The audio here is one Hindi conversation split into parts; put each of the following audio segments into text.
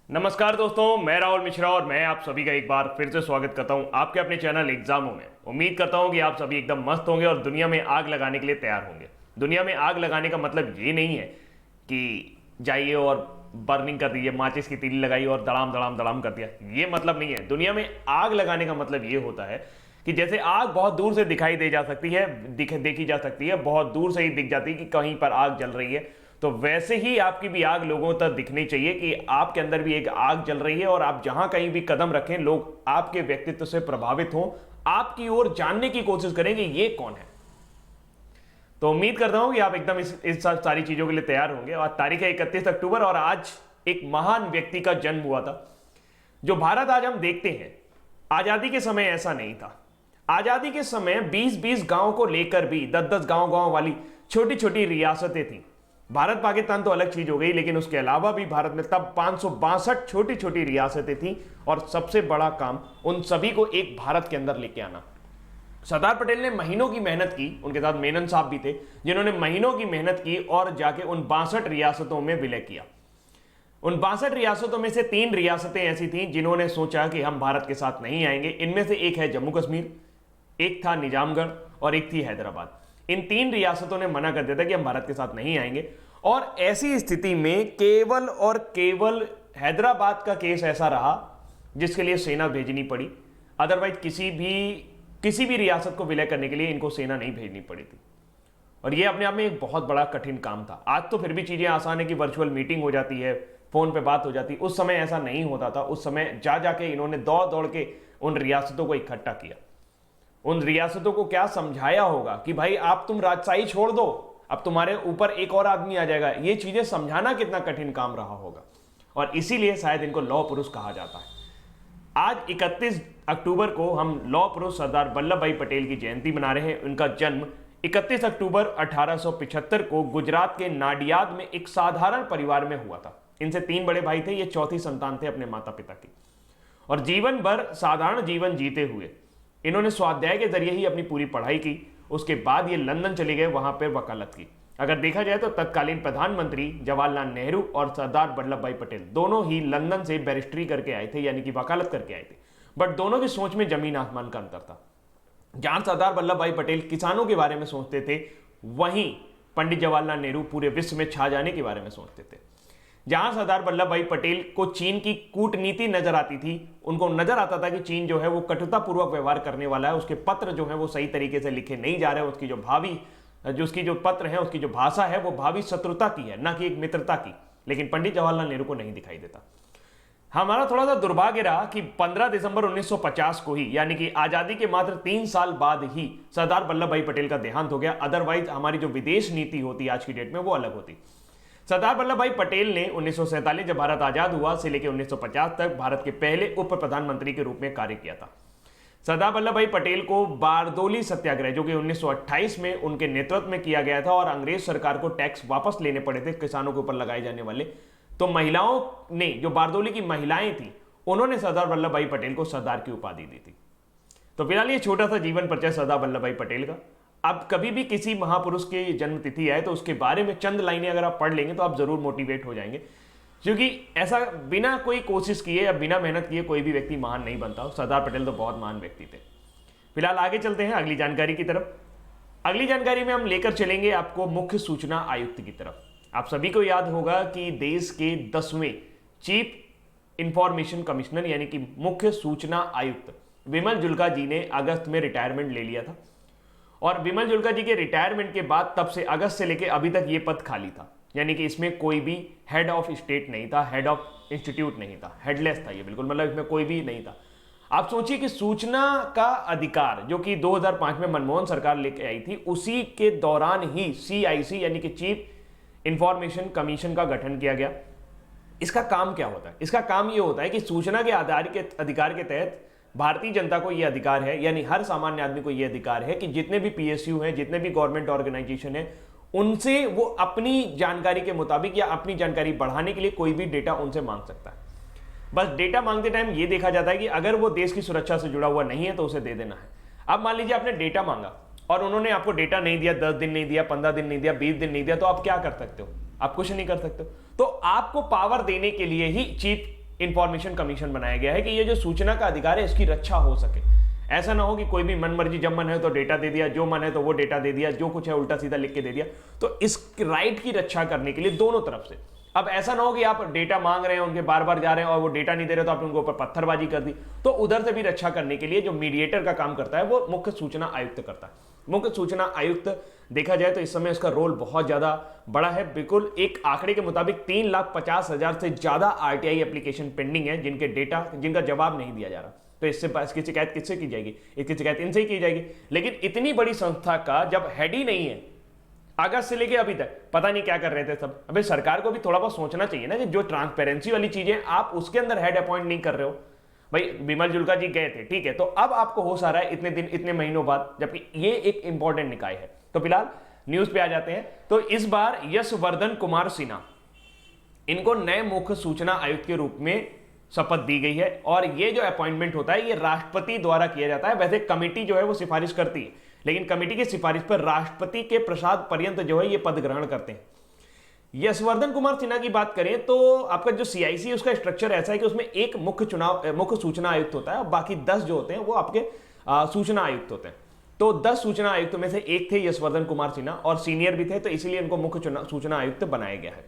नमस्कार दोस्तों, मैं राहुल मिश्रा और मैं आप सभी का एक बार फिर से स्वागत करता हूं आपके अपने चैनल एग्जामों में। उम्मीद करता हूं कि आप सभी एकदम मस्त होंगे और दुनिया में आग लगाने के लिए तैयार होंगे। दुनिया में आग लगाने का मतलब ये नहीं है कि जाइए और बर्निंग कर दीजिए, माचिस की तीली लगाई और दड़ाम दड़ाम दड़ाम कर दिया, ये मतलब नहीं है। दुनिया में आग लगाने का मतलब ये होता है कि जैसे आग बहुत दूर से दिखाई दे जा सकती है, देखी जा सकती है, बहुत दूर से ही दिख जाती है कि कहीं पर आग जल रही है, तो वैसे ही आपकी भी आग लोगों तक दिखनी चाहिए कि आपके अंदर भी एक आग जल रही है और आप जहां कहीं भी कदम रखें लोग आपके व्यक्तित्व से प्रभावित हों, आपकी ओर जानने की कोशिश करें कि ये कौन है। तो उम्मीद करता हूं कि आप एकदम इस सारी चीजों के लिए तैयार होंगे। और तारीख है 31 अक्टूबर और आज एक महान व्यक्ति का जन्म हुआ था। जो भारत आज हम देखते हैं, आजादी के समय ऐसा नहीं था। आजादी के समय 20-20 गांव को लेकर भी 10-10 गांव वाली छोटी छोटी रियासतें थी। भारत पाकिस्तान तो अलग चीज हो गई, लेकिन उसके अलावा भी भारत में तब 562 छोटी छोटी रियासतें थी और सबसे बड़ा काम उन सभी को एक भारत के अंदर लेके आना। सरदार पटेल ने महीनों की मेहनत की, उनके साथ मेनन साहब भी थे जिन्होंने महीनों की मेहनत की और जाके उन 62 रियासतों में विलय किया। उन 62 रियासतों में से 3 रियासतें ऐसी थीं जिन्होंने सोचा कि हम भारत के साथ नहीं आएंगे। इनमें से एक है जम्मू कश्मीर, एक था निजामगढ़ और एक थी हैदराबाद। इन 3 रियासतों ने मना कर दिया था कि हम भारत के साथ नहीं आएंगे। और ऐसी स्थिति में केवल और केवल हैदराबाद का केस ऐसा रहा जिसके लिए सेना भेजनी पड़ी। अदरवाइज किसी भी रियासत को विलय करने के लिए इनको सेना नहीं भेजनी पड़ी थी। और यह अपने आप में एक बहुत बड़ा कठिन काम था। आज तो फिर भी चीजें आसान है कि वर्चुअल मीटिंग हो जाती है, फोन पे बात हो जाती है। उस समय ऐसा नहीं होता था। उस समय जाके इन्होंने दौड़ दौड़ के उन रियासतों को इकट्ठा किया। उन रियासतों को क्या समझाया होगा कि भाई आप तुम राजशाही छोड़ दो, अब तुम्हारे ऊपर एक और आदमी आ जाएगा। ये चीजें समझाना कितना कठिन काम रहा होगा और इसीलिए शायद इनको लौह पुरुष कहा जाता है। आज 31 अक्टूबर को हम लौह पुरुष सरदार वल्लभ भाई पटेल की जयंती मना रहे हैं। उनका जन्म 31 अक्टूबर 1875 को गुजरात के नाडियाद में एक साधारण परिवार में हुआ था। इनसे 3 बड़े भाई थे, ये चौथी संतान थे अपने माता पिता की। और जीवन भर साधारण जीवन जीते हुए इन्होंने स्वाध्याय के जरिए ही अपनी पूरी पढ़ाई की। उसके बाद ये लंदन चले गए, वहां पर वकालत की। अगर देखा जाए तो तत्कालीन प्रधानमंत्री जवाहरलाल नेहरू और सरदार वल्लभ भाई पटेल दोनों ही लंदन से बैरिस्ट्री करके आए थे, यानी कि वकालत करके आए थे। बट दोनों की सोच में जमीन आसमान का अंतर था। जहां सरदार वल्लभ भाई पटेल किसानों के बारे में सोचते थे, वहीं पंडित जवाहरलाल नेहरू पूरे विश्व में छा जाने के बारे में सोचते थे। जहां सरदार वल्लभ भाई पटेल को चीन की कूटनीति नजर आती थी, उनको नजर आता था कि चीन जो है वो कटुतापूर्वक व्यवहार करने वाला है, उसके पत्र जो है वो सही तरीके से लिखे नहीं जा रहे, उसकी जो पत्र है, उसकी जो भाषा है वो भावी शत्रुता की है, ना कि एक मित्रता की। लेकिन पंडित जवाहरलाल नेहरू को नहीं दिखाई देता। हमारा थोड़ा सा दुर्भाग्य रहा कि 15 दिसंबर 1950 को ही, यानी कि आजादी के मात्र 3 साल बाद ही सरदार वल्लभ भाई पटेल का देहांत हो गया। अदरवाइज हमारी जो विदेश नीति होती आज की डेट में वो अलग होती। सरदार वल्लभ भाई पटेल ने 1947 जब भारत आजाद हुआ से लेकर 1950 तक भारत के पहले उप प्रधानमंत्री के रूप में कार्य किया था। सरदार वल्लभ भाई पटेल को बारदोली सत्याग्रह, जो कि 1928 में उनके नेतृत्व में किया गया था और अंग्रेज सरकार को टैक्स वापस लेने पड़े थे किसानों के ऊपर लगाए जाने वाले, तो महिलाओं ने, जो बारदोली की महिलाएं थी, उन्होंने सरदार वल्लभ भाई पटेल को सरदार की उपाधि दी थी। तो फिलहाल ये छोटा सा जीवन परिचय सरदार वल्लभ भाई पटेल का। अब कभी भी किसी महापुरुष की जन्म तिथि आए तो उसके बारे में चंद लाइनें अगर आप पढ़ लेंगे तो आप जरूर मोटिवेट हो जाएंगे, क्योंकि ऐसा बिना कोई कोशिश किए या बिना मेहनत किए कोई भी व्यक्ति महान नहीं बनता। सरदार पटेल तो बहुत महान व्यक्ति थे। फिलहाल आगे चलते हैं अगली जानकारी की तरफ। अगली जानकारी में हम लेकर चलेंगे आपको मुख्य सूचना आयुक्त की तरफ। आप सभी को याद होगा कि देश के 10वें चीफ इंफॉर्मेशन कमिश्नर यानी कि मुख्य सूचना आयुक्त विमल जुल्का जी ने अगस्त में रिटायरमेंट ले लिया था। और विमल जुल्का जी के रिटायरमेंट के बाद तब से अगस्त से लेकर अभी तक ये पद खाली था, यानी कि इसमें कोई भी हेड ऑफ स्टेट नहीं था, हेड ऑफ इंस्टीट्यूट नहीं था, हेडलेस था ये बिल्कुल, मतलब इसमें कोई भी नहीं था। आप सोचिए कि सूचना का अधिकार जो कि 2005 में मनमोहन सरकार लेके आई थी, उसी के दौरान ही CIC यानी कि चीफ इंफॉर्मेशन कमीशन का गठन किया गया। इसका काम क्या होता है? इसका काम यह होता है कि सूचना के अधिकार के तहत भारतीय जनता को यह अधिकार है, यानी हर सामान्य आदमी को यह अधिकार है कि जितने भी PSU हैं, जितने भी गवर्नमेंट ऑर्गेनाइजेशन है, उनसे वो अपनी जानकारी के मुताबिक या अपनी जानकारी बढ़ाने के लिए कोई भी डेटा उनसे मांग सकता है। बस डेटा मांगते टाइम ये देखा जाता है कि अगर वो देश की सुरक्षा से जुड़ा हुआ नहीं है तो उसे दे देना है। अब मान लीजिए आपने डेटा मांगा और उन्होंने आपको डेटा नहीं दिया, 10 दिन नहीं दिया, 15 दिन नहीं दिया, 20 दिन नहीं दिया, तो आप क्या कर सकते हो? आप कुछ नहीं कर सकते हो। तो आपको पावर देने के लिए ही चीफ इंफॉर्मेशन कमीशन बनाया गया है कि ये जो सूचना का अधिकार है इसकी रक्षा हो सके। ऐसा ना हो कि कोई भी मनमर्जी जब मन है तो डेटा दे दिया, जो मन है तो वो डेटा दे दिया, जो कुछ है उल्टा सीधा लिख के दे दिया। तो इस राइट की रक्षा करने के लिए दोनों तरफ से, अब ऐसा ना हो कि आप डेटा मांग रहे हैं, उनके बार बार जा रहे हैं और वो डेटा नहीं दे रहे तो आपने उनके ऊपर पत्थरबाजी कर दी। तो उधर से भी रक्षा करने के लिए जो मीडिएटर का काम करता है वो मुख्य सूचना आयुक्त करता है। मुख्य सूचना आयुक्त देखा जाए तो इस समय उसका रोल बहुत ज्यादा बड़ा है। बिल्कुल एक आंकड़े के मुताबिक 3,50,000 से ज्यादा आरटीआई एप्लीकेशन पेंडिंग है जिनका जवाब नहीं दिया जा रहा। तो इसकी शिकायत किससे की जाएगी? इसकी शिकायत इनसे ही की जाएगी। लेकिन इतनी बड़ी संस्था का जब हेड ही नहीं है, अगस्त से लेके अभी तक पता नहीं क्या कर रहे थे सब। अबे सरकार को भी थोड़ा बहुत सोचना चाहिए ना कि जो ट्रांसपेरेंसी वाली चीजें आप उसके अंदर हेड अपॉइंट नहीं कर रहे हो। भाई बिमल जुल्का जी गए थे, ठीक है, तो अब आपको होश आ रहा है इतने दिन इतने महीनों बाद, जबकि ये एक इंपॉर्टेंट निकाय है। तो फिलहाल न्यूज पे आ जाते हैं। तो इस बार यशवर्धन कुमार सिन्हा, इनको नए मुख्य सूचना आयुक्त के रूप में शपथ दी गई है। और ये जो अपॉइंटमेंट होता है ये राष्ट्रपति द्वारा किया जाता है। वैसे कमेटी जो है वो सिफारिश करती है, लेकिन कमेटी की सिफारिश पर राष्ट्रपति के प्रसाद पर्यंत जो है ये पद ग्रहण करते हैं। यशवर्धन कुमार सिन्हा की बात करें तो आपका जो सीआईसी उसका स्ट्रक्चर ऐसा है कि उसमें एक मुख्य सूचना आयुक्त होता है और बाकी 10 जो होते हैं वो आपके सूचना आयुक्त होते हैं। तो 10 सूचना आयुक्तों में से एक थे यशवर्धन कुमार सिन्हा और सीनियर भी थे, तो इसीलिए इनको मुख्य सूचना आयुक्त बनाया गया है।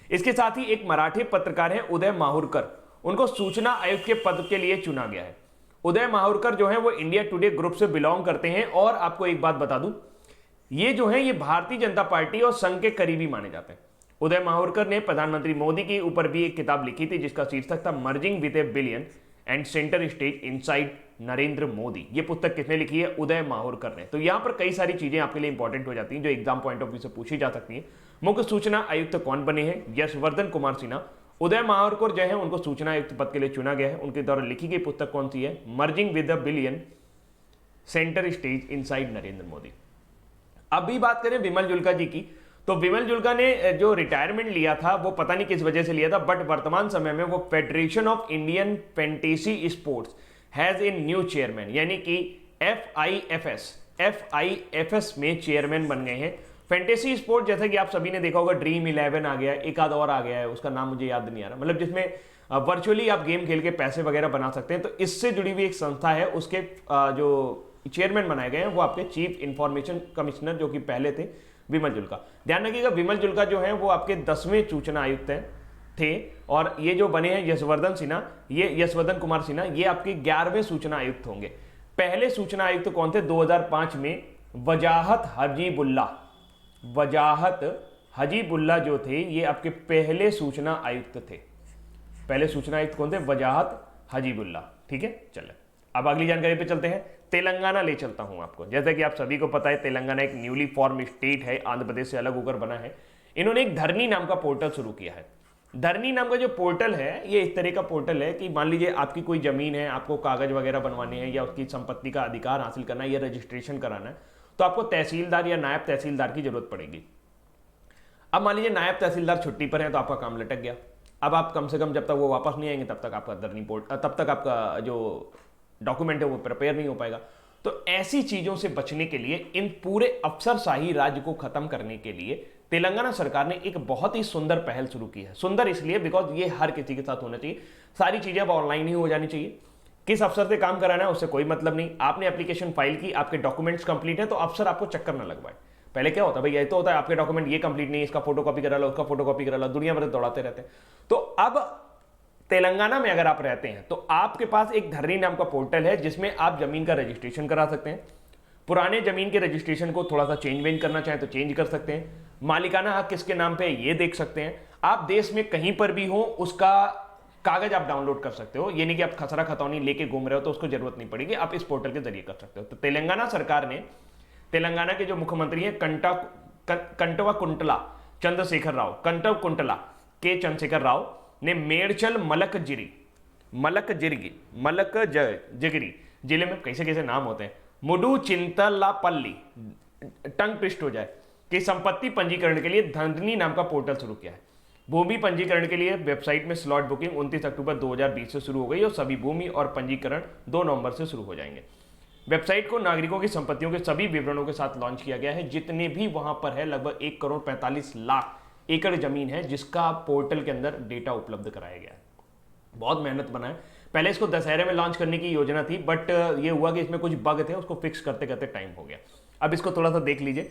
इसके साथ ही एक मराठी पत्रकार है उदय माहुरकर, उनको सूचना आयुक्त के पद के लिए चुना गया है। उदय माहुरकर जो है वो इंडिया टुडे ग्रुप से बिलोंग करते हैं। और आपको एक बात बता दूं, ये जो है ये भारतीय जनता पार्टी और संघ के करीबी माने जाते हैं। उदय माहुरकर ने प्रधानमंत्री मोदी के ऊपर भी एक किताब लिखी थी जिसका शीर्षक था merging with A billion and centre stage inside Narendra Modi. ये पुस्तक किसने लिखी है? उदय माहुरकर ने। तो यहां पर कई सारी चीजें आपके लिए इंपॉर्टेंट हो जाती हैं जो एग्जाम पॉइंट ऑफ व्यू से पूछी जा सकती हैं। मुख्य सूचना आयुक्त कौन बने हैं? यशवर्धन कुमार सिन्हा। उदय माहुरकर जो है उनको सूचना आयुक्त पद के लिए चुना गया है। उनके द्वारा लिखी गई पुस्तक कौन सी है? Merging with the billion centre stage inside Narendra Modi. अभी बात करें विमल जुल्का जी की, तो विमल जुल्का ने जो रिटायरमेंट लिया था वो पता नहीं किस वजह से लिया था, बट वर्तमान समय में वो federation of Indian fantasy sports has a new chairman, यानी कि FIFS में चेयरमैन बन गए हैं। फैंटेसी स्पोर्ट जैसा कि आप सभी ने देखा होगा, ड्रीम 11 आ गया है, एक आध और आ गया है, उसका नाम मुझे याद नहीं आ रहा, मतलब जिसमें वर्चुअली आप गेम खेल के पैसे वगैरह बना सकते हैं। तो इससे जुड़ी हुई एक संस्था है, उसके जो चेयरमैन बनाए गए हैं वो आपके चीफ इंफॉर्मेशन कमिश्नर जो कि पहले थे विमल जुल्का। ध्यान रखिएगा विमल जुल्का जो है वो आपके 10वें सूचना आयुक्त थे और ये जो बने हैं यशवर्धन कुमार सिन्हा, ये आपके 11वें सूचना आयुक्त होंगे। पहले सूचना आयुक्त कौन थे? 2005 में वजाहत हजीबुल्ला जो थे ये आपके पहले सूचना आयुक्त थे। पहले सूचना आयुक्त कौन थे? वजाहत हजीबुल्ला। ठीक है, चले अब अगली जानकारी पे चलते हैं। तेलंगाना ले चलता हूं आपको। जैसा कि आप सभी को पता है तेलंगाना एक न्यूली फॉर्म स्टेट है, आंध्र प्रदेश से अलग होकर बना है। इन्होंने एक धरनी नाम का पोर्टल शुरू किया है। धरनी नाम का जो पोर्टल है ये इस तरह का पोर्टल है कि मान लीजिए आपकी कोई जमीन है, आपको कागज वगैरह बनवाने हैं या उसकी संपत्ति का अधिकार हासिल करना है या रजिस्ट्रेशन कराना है, तो आपको तहसीलदार या नायब तहसीलदार की जरूरत पड़ेगी। अब मान लीजिए नायब तहसीलदार छुट्टी पर है तो आपका काम लटक गया। अब आप कम से कम जब तक वो वापस नहीं आएंगे तब तक आपका जो डॉक्यूमेंट है वो प्रिपेयर नहीं हो पाएगा। तो ऐसी चीजों से बचने के लिए, इन पूरे अफसरशाही राज्य को खत्म करने के लिए तेलंगाना सरकार ने एक बहुत ही सुंदर पहल शुरू की है। सुंदर इसलिए बिकॉज ये हर किसी के साथ होना चाहिए, सारी चीजें अब ऑनलाइन ही हो जानी चाहिए। किस अफसर से काम कराना है उससे कोई मतलब नहीं। आपने एप्लीकेशन फाइल की, आपके डॉक्यूमेंट्स कंप्लीट है, तो अफसर आपको चक्कर ना लगवाए। पहले क्या होता है भैया, ये तो होता है आपके डॉक्यूमेंट ये कंप्लीट नहीं है, इसका फोटोकॉपी करा लो, उसका फोटोकॉपी करा लो, दुनिया भर दौड़ाते रहते हैं। तो अब तेलंगाना में अगर आप रहते हैं तो आपके पास एक धरनी नाम का पोर्टल है जिसमें आप जमीन का रजिस्ट्रेशन करा सकते हैं। पुराने जमीन के रजिस्ट्रेशन को थोड़ा सा चेंज करना चाहें तो चेंज कर सकते हैं। मालिकाना हक किसके नाम पे है ये देख सकते हैं। आप देश में कहीं पर भी हो उसका कागज आप डाउनलोड कर सकते हो, ये नहीं कि आप खसरा खतौनी लेके घूम रहे हो तो उसको जरूरत नहीं पड़ेगी, आप इस पोर्टल के जरिए कर सकते हो। तो तेलंगाना सरकार ने, तेलंगाना के जो मुख्यमंत्री हैं कंटवा कुंटला चंद्रशेखर राव ने मेड़चल मलकजिरी जिले में कैसे कैसे नाम होते हैं, मुडू चिंतलापल्ली, टंग ट्विस्ट हो जाए, कि संपत्ति पंजीकरण के लिए धरनी नाम का पोर्टल शुरू किया है। भूमि पंजीकरण के लिए वेबसाइट में स्लॉट बुकिंग 29 अक्टूबर 2020 से शुरू हो गई और सभी भूमि और पंजीकरण 2 नवंबर से शुरू हो जाएंगे। वेबसाइट को नागरिकों की संपत्तियों के सभी विवरणों के साथ लॉन्च किया गया है। जितने भी वहां पर है लगभग 1,45,00,000 एकड़ जमीन है जिसका पोर्टल के अंदर डेटा उपलब्ध कराया गया है। बहुत मेहनत बना है। पहले इसको दशहरे में लॉन्च करने की योजना थी, बट ये हुआ कि इसमें कुछ बग थे, उसको फिक्स करते करते टाइम हो गया। अब इसको थोड़ा सा देख लीजिए।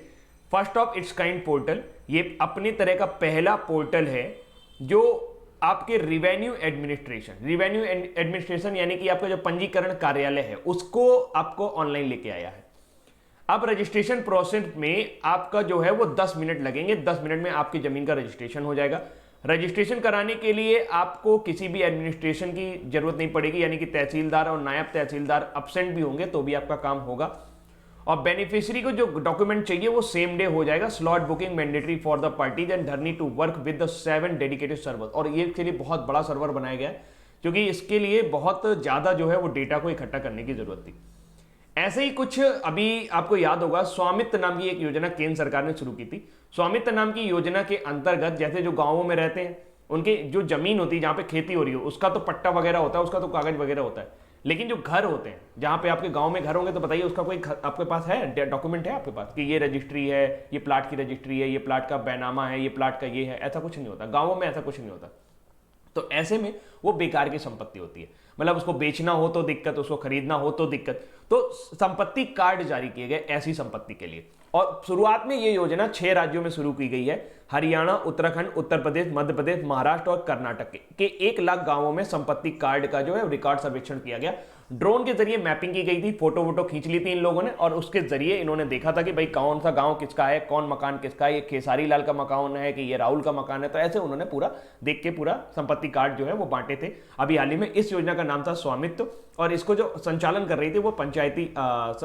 First of its kind portal, ये अपनी तरह का पहला पोर्टल है जो आपके रिवेन्यू एडमिनिस्ट्रेशन यानी कि आपका जो पंजीकरण कार्यालय है उसको आपको ऑनलाइन लेके आया है। अब रजिस्ट्रेशन प्रोसेस में आपका जो है वो 10 मिनट लगेंगे। 10 मिनट में आपकी जमीन का रजिस्ट्रेशन हो जाएगा। रजिस्ट्रेशन कराने के लिए आपको किसी भी एडमिनिस्ट्रेशन की जरूरत नहीं पड़ेगी, यानी कि तहसीलदार और नायब तहसीलदार अब्सेंट भी होंगे तो भी आपका काम होगा। और बेनिफिशियरी को जो डॉक्यूमेंट चाहिए वो सेम डे हो जाएगा। Slot booking mandatory for the parties and Dharani to work with the 7 dedicated server. और ये इसके लिए बहुत बड़ा सर्वर बनाया गया है क्योंकि इसके लिए बहुत ज्यादा जो है वो डेटा को इकट्ठा करने की जरूरत थी। ऐसे ही कुछ अभी आपको याद होगा, स्वामित्व नाम की एक योजना केंद्र सरकार ने शुरू की थी। स्वामित्व नाम की योजना के अंतर्गत जैसे जो गांवों में रहते हैं उनके जो जमीन होती है जहां पे खेती हो रही हो उसका तो पट्टा वगैरह होता है, उसका तो कागज वगैरह होता है, लेकिन जो घर होते हैं जहां पे आपके गांव में घर होंगे तो बताइए उसका कोई आपके पास है, डॉक्यूमेंट है आपके पास कि ये रजिस्ट्री है, ये प्लाट की रजिस्ट्री है, ये प्लाट का बैनामा है, ये प्लाट का ये है? ऐसा कुछ नहीं होता, गाँवों में ऐसा कुछ नहीं होता। तो ऐसे में वो बेकार की संपत्ति होती है, मतलब उसको बेचना हो तो दिक्कत, उसको खरीदना हो तो दिक्कत। तो संपत्ति कार्ड जारी किए गए ऐसी संपत्ति के लिए। और शुरुआत में ये योजना 6 राज्यों में शुरू की गई है, हरियाणा, उत्तराखंड, उत्तर प्रदेश, मध्य प्रदेश, महाराष्ट्र और कर्नाटक के 1 लाख गांवों में संपत्ति कार्ड का जो है रिकॉर्ड सर्वेक्षण किया गया। ड्रोन के जरिए मैपिंग की गई थी, फोटो वोटो खींच ली थी इन लोगों ने और उसके जरिए इन्होंने देखा था कि भाई कौन सा गांव किसका है, कौन मकान किसका है, ये खेसारी लाल का मकान है कि ये राहुल का मकान है। तो ऐसे उन्होंने पूरा देख के पूरा संपत्ति कार्ड जो है वो बांटे थे। अभी हाल ही में इस योजना का नाम था स्वामित्व और इसको जो संचालन कर रही थी वो पंचायती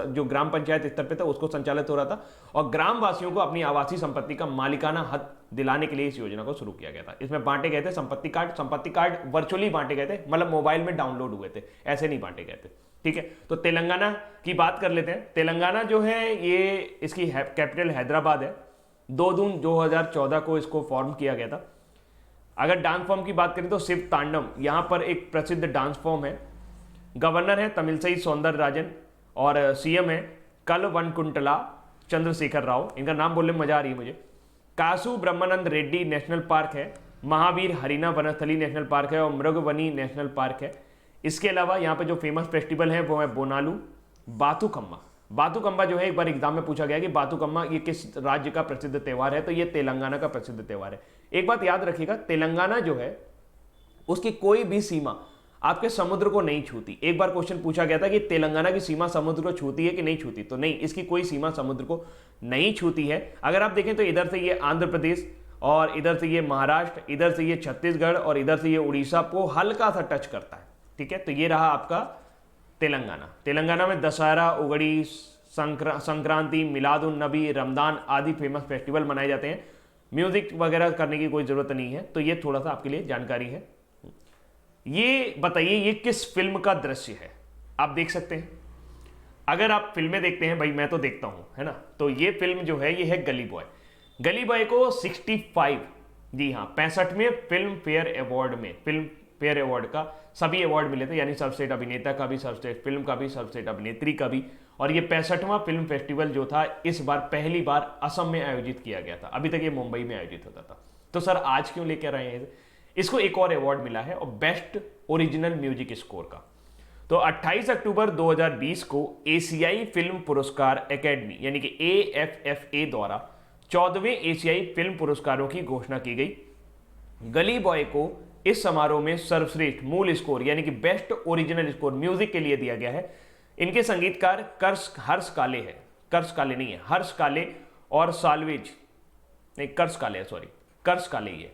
जो ग्राम पंचायत स्तर पे था उसको संचालित हो रहा था और ग्राम वासियों को अपनी आवासीय संपत्ति का मालिकाना हक दिलाने के लिए इस योजना को शुरू किया गया था। इसमें बांटे गए थे संपत्ति कार्ड वर्चुअली बांटे गए थे, मतलब मोबाइल में डाउनलोड हुए थे, ऐसे नहीं बांटे गए थे। ठीक है, तो तेलंगाना की बात कर लेते हैं। तेलंगाना जो है ये इसकी कैपिटल हैदराबाद है। 2 जून 2014 को इसको फॉर्म किया गया था। अगर डांस फॉर्म की बात करें तो शिव तांडव यहां पर एक प्रसिद्ध डांस फॉर्म है। गवर्नर है तमिलसाई सौंदरराजन और सीएम है कलवकुंतला चंद्रशेखर राव। इनका नाम बोलने में मजा आ रही है मुझे। कासू ब्रह्मानंद रेड्डी नेशनल पार्क है, महावीर हरिना वनस्थली नेशनल पार्क है और मृगवनी नेशनल पार्क है। इसके अलावा यहाँ पे जो फेमस फेस्टिवल है वो है बोनालू बाथुकम्मा। बाथुकम्मा जो है एक बार एग्जाम में पूछा गया कि बाथुकम्मा ये किस राज्य का प्रसिद्ध त्यौहार है, तो ये तेलंगाना का प्रसिद्ध त्यौहार है। एक बात याद रखिएगा, तेलंगाना जो है उसकी कोई भी सीमा आपके समुद्र को नहीं छूती। एक बार क्वेश्चन पूछा गया था कि तेलंगाना की सीमा समुद्र को छूती है कि नहीं छूती, तो नहीं, इसकी कोई सीमा समुद्र को नहीं छूती है। अगर आप देखें तो इधर से ये आंध्र प्रदेश और इधर से ये महाराष्ट्र, इधर से ये छत्तीसगढ़ और इधर से ये उड़ीसा को हल्का सा टच करता है। ठीक है, तो ये रहा आपका तेलंगाना। तेलंगाना में दशहरा, उगड़ी, संक्रांति, मिलादुन नबी, रमदान आदि फेमस फेस्टिवल मनाए जाते हैं। म्यूजिक वगैरह करने की कोई जरूरत नहीं है, तो ये थोड़ा सा आपके लिए जानकारी है। ये बताइए ये किस फिल्म का दृश्य है, आप देख सकते हैं। अगर आप फिल्में देखते हैं, भाई मैं तो देखता हूं, है ना, तो ये फिल्म जो है ये है गली बॉय। गली बॉय को 65, जी हाँ 65वें फिल्म फेयर अवार्ड का सभी अवार्ड मिले थे, यानी सर्वश्रेष्ठ अभिनेता का भी, सर्वश्रेष्ठ फिल्म का भी, सर्वश्रेष्ठ अभिनेत्री का भी। और ये 65वां फिल्म फेस्टिवल जो था इस बार पहली बार असम में आयोजित किया गया था। अभी तक ये मुंबई में आयोजित होता था। तो सर आज क्यों लेकर आए हैं? इसको एक और अवार्ड मिला है और बेस्ट ओरिजिनल म्यूजिक स्कोर का। तो 28 अक्टूबर 2020 को एशियाई फिल्म पुरस्कार एकेडमी यानी कि AFFA द्वारा 14वें एशियाई फिल्म पुरस्कारों की घोषणा की गई। गली बॉय को इस समारोह में सर्वश्रेष्ठ मूल स्कोर यानी कि बेस्ट ओरिजिनल स्कोर म्यूजिक के लिए दिया गया है। इनके संगीतकार हर्ष काले है, हर्ष काले और साल्वेज, नहीं कर्ष काले है, सॉरी कर्ष काले ही है,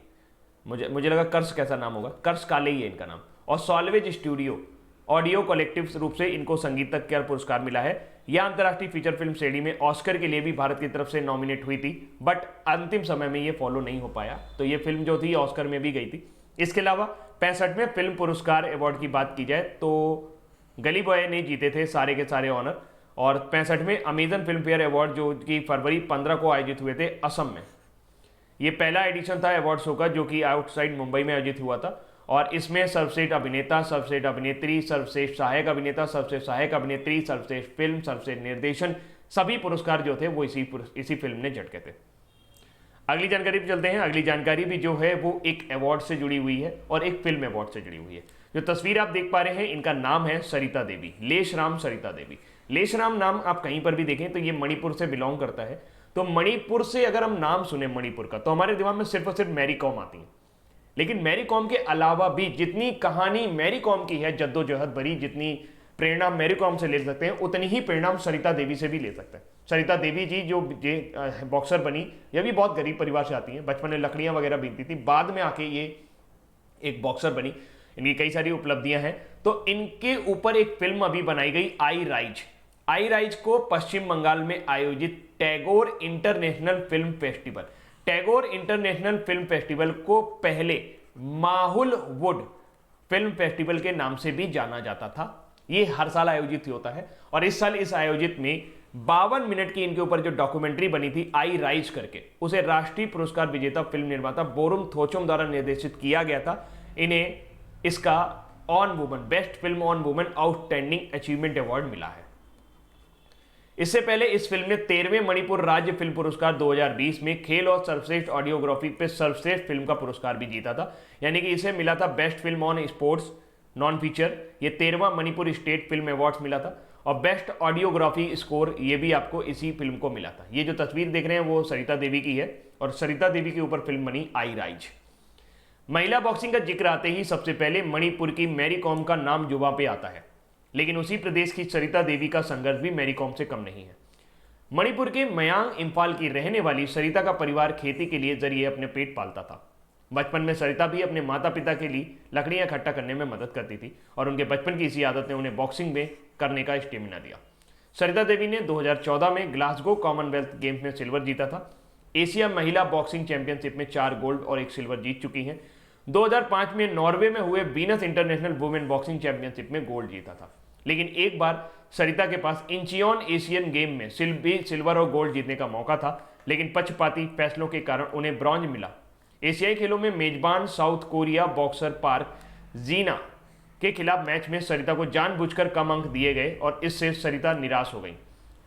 मुझे लगा कर्ष कैसा नाम होगा, कर्ष काले ही है इनका नाम। और सॉल्वेज स्टूडियो ऑडियो कलेक्टिव रूप से इनको संगीतज्ञ का पुरस्कार मिला है। यह अंतर्राष्ट्रीय फीचर फिल्म श्रेणी में ऑस्कर के लिए भी भारत की तरफ से नॉमिनेट हुई थी, बट अंतिम समय में ये फॉलो नहीं हो पाया, तो ये फिल्म जो थी ऑस्कर में भी गई थी। इसके अलावा 65वें फिल्म पुरस्कार अवार्ड की बात की जाए तो गली बॉय ने जीते थे सारे के सारे ऑनर। और 65वें अमेजन फिल्म फेयर अवार्ड जो कि फरवरी 15 को आयोजित हुए थे असम में, ये पहला एडिशन था अवार्ड शो का जो कि आउटसाइड मुंबई में आयोजित हुआ था। और इसमें सर्वश्रेष्ठ अभिनेता, सर्वश्रेष्ठ अभिनेत्री, सर्वश्रेष्ठ सहायक अभिनेता, सर्वश्रेष्ठ सहायक अभिनेत्री, सर्वश्रेष्ठ फिल्म, सर्वश्रेष्ठ निर्देशन, सभी पुरस्कार जो थे वो इसी फिल्म ने झटके थे। अगली जानकारी पे चलते हैं। अगली जानकारी भी जो है वो एक अवार्ड से जुड़ी हुई है और एक फिल्म अवार्ड से जुड़ी हुई है। जो तस्वीर आप देख पा रहे हैं इनका नाम है सरिता देवी, लेशराम सरिता देवी। लेशराम नाम आप कहीं पर भी देखें तो ये मणिपुर से बिलोंग करता है। तो मणिपुर से अगर हम नाम सुने मणिपुर का तो हमारे दिमाग में सिर्फ और सिर्फ मैरी कॉम आती है, लेकिन मैरी कॉम के अलावा भी जितनी कहानी मैरी कॉम की है जद्दोजहद भरी, जितनी प्रेरणा मैरी कॉम से ले सकते हैं उतनी ही प्रेरणा हम सरिता देवी से भी ले सकते हैं। सरिता देवी जी जो बॉक्सर बनी, यह भी बहुत गरीब परिवार से आती हैं। बचपन में लकड़ियां वगैरह बीनती थी, बाद में आके ये एक बॉक्सर बनी। इनकी कई सारी उपलब्धियां हैं। तो इनके ऊपर एक फिल्म अभी बनाई गई, आई राइज। आई राइज को पश्चिम बंगाल में आयोजित Tagore international film festival, Tagore international film festival को पहले माहुल वुड फिल्म फेस्टिवल के नाम से भी जाना जाता था। ये हर साल आयोजित होता है और इस साल इस आयोजित में 52 मिनट की इनके ऊपर जो डॉक्यूमेंट्री बनी थी आई राइज करके, उसे राष्ट्रीय पुरस्कार विजेता फिल्म निर्माता बोरुम थोचुम द्वारा निर्देशित किया गया था। इन्हें इसका on woman, best film on woman outstanding achievement award मिला है। इससे पहले इस फिल्म ने 13वें मणिपुर राज्य फिल्म पुरस्कार 2020 में खेल और सर्वश्रेष्ठ ऑडियोग्राफी पे सर्वश्रेष्ठ फिल्म का पुरस्कार भी जीता था। यानी कि इसे मिला था best film on sports non feature, ये 13वां मणिपुर स्टेट फिल्म अवार्ड्स मिला था। और बेस्ट ऑडियोग्राफी स्कोर ये भी आपको इसी फिल्म को मिला था। ये जो तस्वीर देख रहे हैं वो सरिता देवी की है और सरिता देवी के ऊपर फिल्म बनी आई राइज। महिला बॉक्सिंग का जिक्र आते ही सबसे पहले मणिपुर की मैरी कॉम का नाम जुबां पे आता है, लेकिन उसी प्रदेश की सरिता देवी का संघर्ष भी मैरी कॉम से कम नहीं है। मणिपुर के मयांग इम्फाल की रहने वाली सरिता का परिवार खेती के लिए जरिए अपने पेट पालता था। बचपन में सरिता भी अपने माता पिता के लिए लकड़ियां इकट्ठा करने में मदद करती थी और उनके बचपन की इसी आदत ने उन्हें बॉक्सिंग में करने का स्टेमिना दिया। सरिता देवी ने 2014 में ग्लासगो कॉमनवेल्थ गेम्स में सिल्वर जीता था। एशिया महिला बॉक्सिंग चैंपियनशिप में 4 गोल्ड और 1 सिल्वर जीत चुकी हैं। 2005 में नॉर्वे में हुए Venus international women boxing championship में गोल्ड जीता था। लेकिन एक बार सरिता के पास इंचियोन एशियन गेम में सिल्वर और गोल्ड जीतने का मौका था, लेकिन पक्षपाती फैसलों के कारण उन्हें ब्रॉन्ज मिला। एशियाई खेलों में मेजबान साउथ कोरिया बॉक्सर पार्क जीना के खिलाफ मैच में सरिता को जानबूझकर कम अंक दिए गए और इससे सरिता निराश हो गई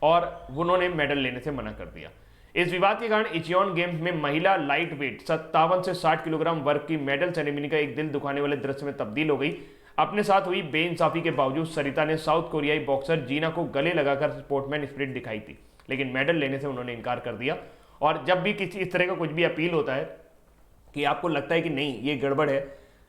और उन्होंने मेडल लेने से मना कर दिया। इस विवाद के कारण इचियोन गेम्स में महिला लाइट वेट 57 से 60 किलोग्राम वर्ग की मेडल सेरेमनी का एक दिल दुखाने वाले दृश्य में तब्दील हो गई। अपने साथ हुई बेइंसाफी के बावजूद सरिता ने साउथ कोरियाई बॉक्सर जीना को गले लगाकर स्पोर्ट्समैन स्पिरिट दिखाई थी, लेकिन मेडल लेने से उन्होंने इनकार कर दिया। और जब भी किसी इस तरह का कुछ भी अपील होता है कि आपको लगता है कि नहीं ये गड़बड़ है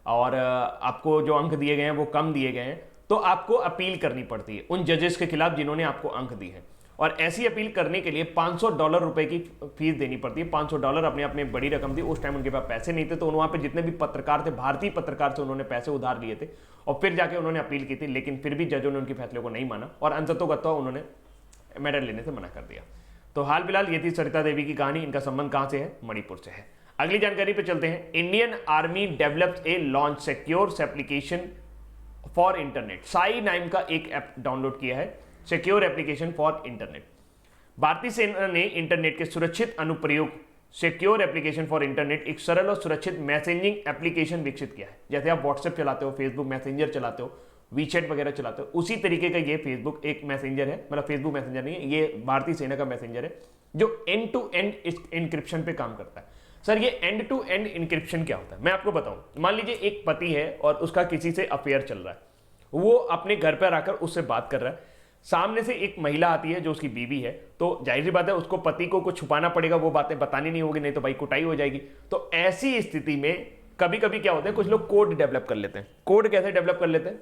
और आपको जो अंक दिए गए हैं वो कम दिए गए हैं, तो आपको अपील करनी पड़ती है उन जजेस के खिलाफ जिन्होंने आपको अंक दिए हैं। और ऐसी अपील करने के लिए $500 रुपए की फीस देनी पड़ती है। $500 अपने आप में बड़ी रकम थी। उस टाइम उनके पास पैसे नहीं थे, तो वहाँ पे जितने भी पत्रकार थे, भारतीय पत्रकार से उन्होंने पैसे उधार लिए थे और फिर जाके उन्होंने अपील की थी, लेकिन फिर भी जजों ने उनके फैसले को नहीं माना और अंततोगत्वा उन्होंने मेडल लेने से मना कर दिया। तो हाल फिलहाल ये थी सरिता देवी की कहानी। इनका संबंध कहाँ से है? मणिपुर से है। अगली जानकारी पे चलते हैं। Indian army developed A launch secure application for internet. Sai नाम का एक ऐप डाउनलोड किया है, सिक्योर एप्लीकेशन फॉर इंटरनेट। भारतीय सेना ने इंटरनेट के सुरक्षित अनुप्रयोग सिक्योर एप्लीकेशन फॉर इंटरनेट एक सरल और सुरक्षित मैसेजिंग एप्लीकेशन विकसित किया है। जैसे आप व्हाट्सएप चलाते हो, फेसबुक मैसेंजर चलाते हो, वीचैट वगैरह चलाते हो, उसी तरीके का ये फेसबुक एक मैसेंजर है। मतलब फेसबुक मैसेंजर नहीं है, ये भारतीय सेना का मैसेंजर है जो एंड टू एंड इंक्रिप्शन पे काम करता है। सर ये एंड टू एंड इंक्रिप्शन क्या होता है मैं आपको बताऊं। मान लीजिए एक पति है और उसका किसी से अफेयर चल रहा है, वो अपने घर पर आकर उससे बात कर रहा है, सामने से एक महिला आती है जो उसकी बीवी है, तो जाहिर सी बात है उसको पति को कुछ छुपाना पड़ेगा, वो बातें बतानी नहीं होगी, नहीं तो भाई कुटाई हो जाएगी। तो ऐसी स्थिति में कभी कभी क्या होता है, कुछ लोग कोड डेवलप कर लेते हैं। कोड कैसे डेवलप कर लेते हैं?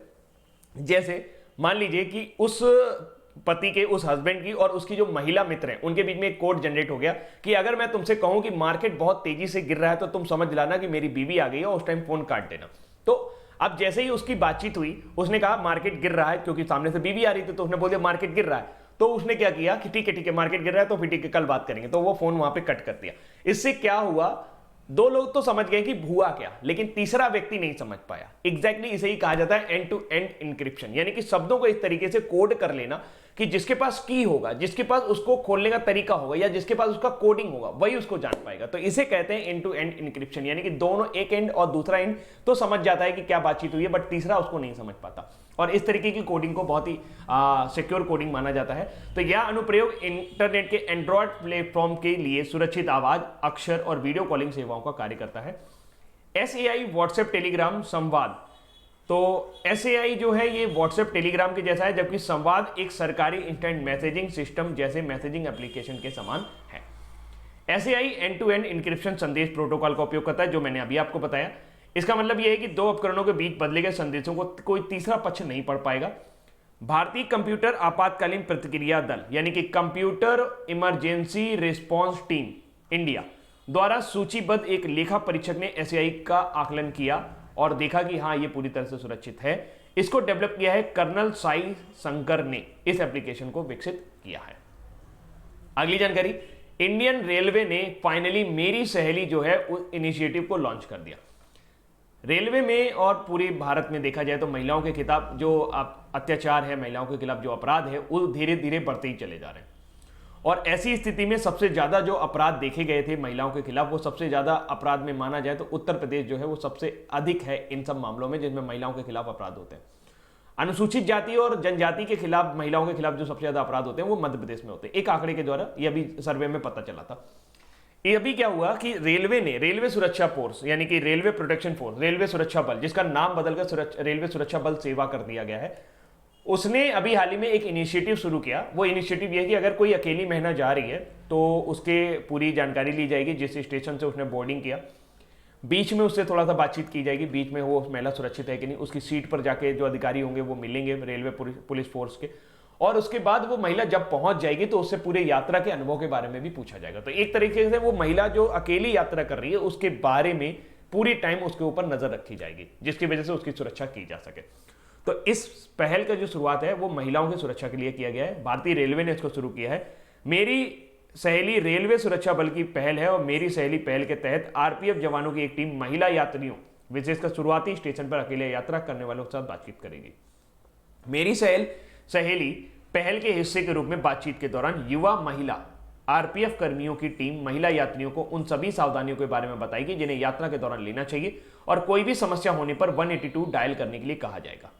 जैसे मान लीजिए कि उस पति के, उस हस्बैंड की और उसकी जो महिला मित्र हैं, उनके बीच में एक कोड जनरेट हो गया कि अगर मैं तुमसे कहूं कि मार्केट बहुत तेजी से गिर रहा है तो तुम समझ लाना कि मेरी बीवी आ गई है और उस टाइम फोन काट देना। तो अब जैसे ही उसकी बातचीत हुई, उसने कहा मार्केट गिर रहा है, क्योंकि सामने से बीवी आ रही थी, तो उसने बोल दिया मार्केट गिर रहा है। तो उसने क्या किया कि ठीक है मार्केट गिर रहा है तो फिर ठीक है कल बात करेंगे, तो वो फोन वहां पे कट कर दिया। इससे क्या हुआ, दो लोग तो समझ गए कि हुआ क्या, लेकिन तीसरा व्यक्ति नहीं समझ पाया। एग्जैक्टली इसे ही कहा जाता है एंड टू एंड इंक्रिप्शन, यानी कि शब्दों को इस तरीके से कोड कर लेना कि जिसके पास की होगा, जिसके पास उसको खोलने का तरीका होगा या जिसके पास उसका कोडिंग होगा, वही उसको जान पाएगा। तो इसे कहते हैं एंड टू एंड इंक्रिप्शन, यानी कि दोनों, एक एंड और दूसरा एंड तो समझ जाता है कि क्या बातचीत हुई है, बट तीसरा उसको नहीं समझ पाता। और इस तरीके की कोडिंग को बहुत ही सिक्योर कोडिंग माना जाता है। तो यह अनुप्रयोग इंटरनेट के एंड्रॉयड प्लेटफॉर्म के लिए सुरक्षित आवाज, अक्षर और वीडियो कॉलिंग सेवाओं का कार्य करता है। SAI व्हाट्सएप टेलीग्राम संवाद, तो SAI जो है ये व्हाट्सएप टेलीग्राम के जैसा है, जबकि संवाद एक सरकारी इंस्टेंट मैसेजिंग सिस्टम जैसे मैसेजिंग एप्लीकेशन के समान है। SAI end to end encryption संदेश प्रोटोकॉल का उपयोग करता है, जो मैंने अभी आपको बताया। इसका मतलब यह है कि दो उपकरणों के बीच बदले गए संदेशों को कोई तीसरा पक्ष नहीं पढ़ पाएगा। भारतीय कंप्यूटर आपातकालीन प्रतिक्रिया दल, यानी कि computer emergency response team India द्वारा सूचीबद्ध एक लेखा परीक्षक ने SAI का आकलन किया और देखा कि हाँ, ये पूरी तरह से सुरक्षित है। इसको डेवलप किया है कर्नल साई शंकर ने, इस एप्लीकेशन को विकसित किया है। अगली जानकारी, इंडियन रेलवे ने फाइनली मेरी सहेली जो है उस इनिशिएटिव को लॉन्च कर दिया। रेलवे में और पूरे भारत में देखा जाए तो महिलाओं के खिलाफ जो अत्याचार है, महिलाओं के खिलाफ जो अपराध है, वो धीरे धीरे बढ़ते ही चले जा रहे हैं। और ऐसी स्थिति में सबसे ज्यादा जो अपराध देखे गए थे महिलाओं के खिलाफ, वो सबसे ज्यादा अपराध में माना जाए तो उत्तर प्रदेश जो है वो सबसे अधिक है इन सब मामलों में जिसमें महिलाओं के खिलाफ अपराध होते हैं। अनुसूचित जाति और जनजाति के खिलाफ, महिलाओं के खिलाफ जो सबसे ज्यादा अपराध होते हैं वो मध्य प्रदेश में होते हैं, एक आंकड़े के द्वारा, ये अभी सर्वे में पता चला था। ये अभी क्या हुआ कि रेलवे ने रेलवे सुरक्षा फोर्स, यानी कि रेलवे प्रोटेक्शन फोर्स, रेलवे सुरक्षा बल, जिसका नाम बदलकर रेलवे सुरक्षा बल सेवा कर दिया गया है, उसने अभी हाल ही में एक इनिशिएटिव शुरू किया। वो इनिशिएटिव ये है कि अगर कोई अकेली महिला जा रही है तो उसके पूरी जानकारी ली जाएगी, जिस स्टेशन से उसने बोर्डिंग किया, बीच में उससे थोड़ा सा बातचीत की जाएगी, बीच में वो महिला सुरक्षित है कि नहीं, उसकी सीट पर जाके जो अधिकारी होंगे वो मिलेंगे रेलवे पुलिस फोर्स के, और उसके बाद वो महिला जब पहुंच जाएगी तो उससे पूरे यात्रा के अनुभव के बारे में भी पूछा जाएगा। तो एक तरीके से वो महिला जो अकेली यात्रा कर रही है उसके बारे में पूरी टाइम उसके ऊपर नजर रखी जाएगी, जिसकी वजह से उसकी सुरक्षा की जा सके। तो इस पहल का जो शुरुआत है वो महिलाओं की सुरक्षा के लिए किया गया है। भारतीय रेलवे ने इसको शुरू किया है। मेरी सहेली रेलवे सुरक्षा बल की पहल है और मेरी सहेली पहल के तहत RPF जवानों की एक टीम महिला यात्रियों, विशेषकर शुरुआती स्टेशन पर अकेले यात्रा करने वालों के साथ बातचीत करेगी। मेरी सहेली पहल के हिस्से के रूप में बातचीत के दौरान युवा महिला RPF कर्मियों की टीम महिला यात्रियों को उन सभी सावधानियों के बारे में बताएगी जिन्हें यात्रा के दौरान लेना चाहिए, और कोई भी समस्या होने पर 182 डायल करने के लिए कहा जाएगा।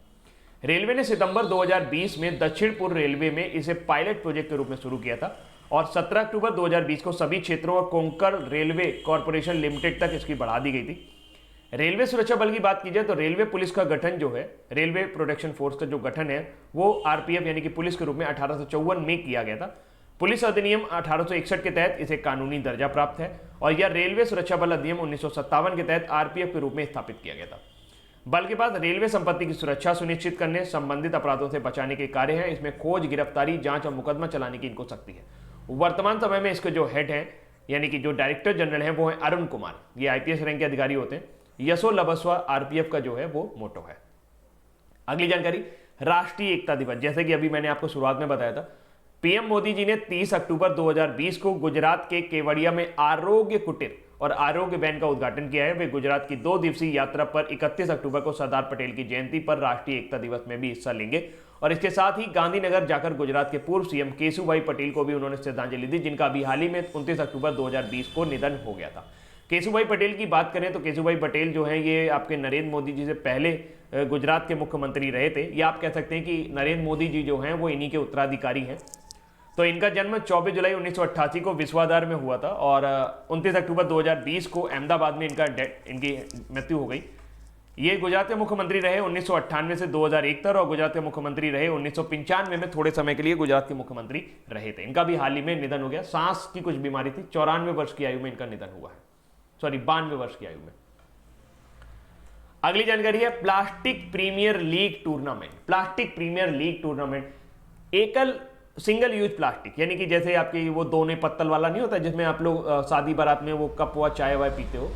रेलवे ने सितंबर 2020 में दक्षिण पूर्व रेलवे में इसे पायलट प्रोजेक्ट के रूप में शुरू किया था और 17 अक्टूबर 2020 को सभी क्षेत्रों और कोंकण रेलवे कॉर्पोरेशन लिमिटेड तक इसकी बढ़ा दी गई थी। रेलवे सुरक्षा बल की बात की जाए तो रेलवे पुलिस का गठन जो है, रेलवे प्रोटेक्शन फोर्स का जो गठन है वो RPF यानी कि पुलिस के रूप में 1854 में किया गया था। पुलिस अधिनियम 1861 के तहत इसे कानूनी दर्जा प्राप्त है और यह रेलवे सुरक्षा बल अधिनियम 1957 के तहत RPF के रूप में स्थापित किया गया था। बल के पास रेलवे संपत्ति की सुरक्षा सुनिश्चित करने, संबंधित अपराधों से बचाने के कार्य हैं। इसमें खोज, गिरफ्तारी, जांच और मुकदमा चलाने की इनको शक्ति है। वर्तमान समय में इसके जो हेड हैं यानी कि जो डायरेक्टर जनरल हैं वो है अरुण कुमार, ये IPS रैंक के अधिकारी होते हैं। यशो लबस्वा RPF का जो है वो मोटो है। अगली जानकारी, राष्ट्रीय एकता दिवस, जैसे कि अभी मैंने आपको शुरुआत में बताया था, PM मोदी जी ने 30 अक्टूबर 2020 को गुजरात के केवड़िया में आरोग्य कुटीर और आरोग्य वैन का उद्घाटन किया है। वे गुजरात की 2 दिवसीय यात्रा पर 31 अक्टूबर को सरदार पटेल की जयंती पर राष्ट्रीय एकता दिवस में भी हिस्सा लेंगे और इसके साथ ही गांधीनगर जाकर गुजरात के पूर्व CM केशुभाई पटेल को भी उन्होंने श्रद्धांजलि दी, जिनका अभी हाल ही में 29 अक्टूबर 2020 को निधन हो गया था। केशुभाई पटेल की बात करें तो केशुभाई पटेल जो है ये आपके नरेंद्र मोदी जी से पहले गुजरात के मुख्यमंत्री रहे थे, या आप कह सकते हैं कि नरेंद्र मोदी जी जो हैं वो इन्हीं के उत्तराधिकारी हैं। तो इनका जन्म 24 जुलाई 1988 को विश्वाधार में हुआ था और 29 अक्टूबर 2020 को अहमदाबाद में इनकी मृत्यु हो गई। ये गुजरात के मुख्यमंत्री रहे 1998 से 2001 तक और गुजरात के मुख्यमंत्री रहे 1995 में थोड़े समय के लिए गुजरात के मुख्यमंत्री रहे थे। इनका भी हाल ही में निधन हो गया, सांस की कुछ बीमारी थी, 94 वर्ष की आयु में इनका निधन हुआ है, सॉरी 92 वर्ष की आयु में। अगली जानकारी है plastic premier league tournament. Plastic premier league tournament एकल सिंगल यूज प्लास्टिक, यानी कि जैसे आपकी वो दोने पत्तल वाला नहीं होता जिसमें आप लोग शादी बारात में वो कप व चाय वाय पीते हो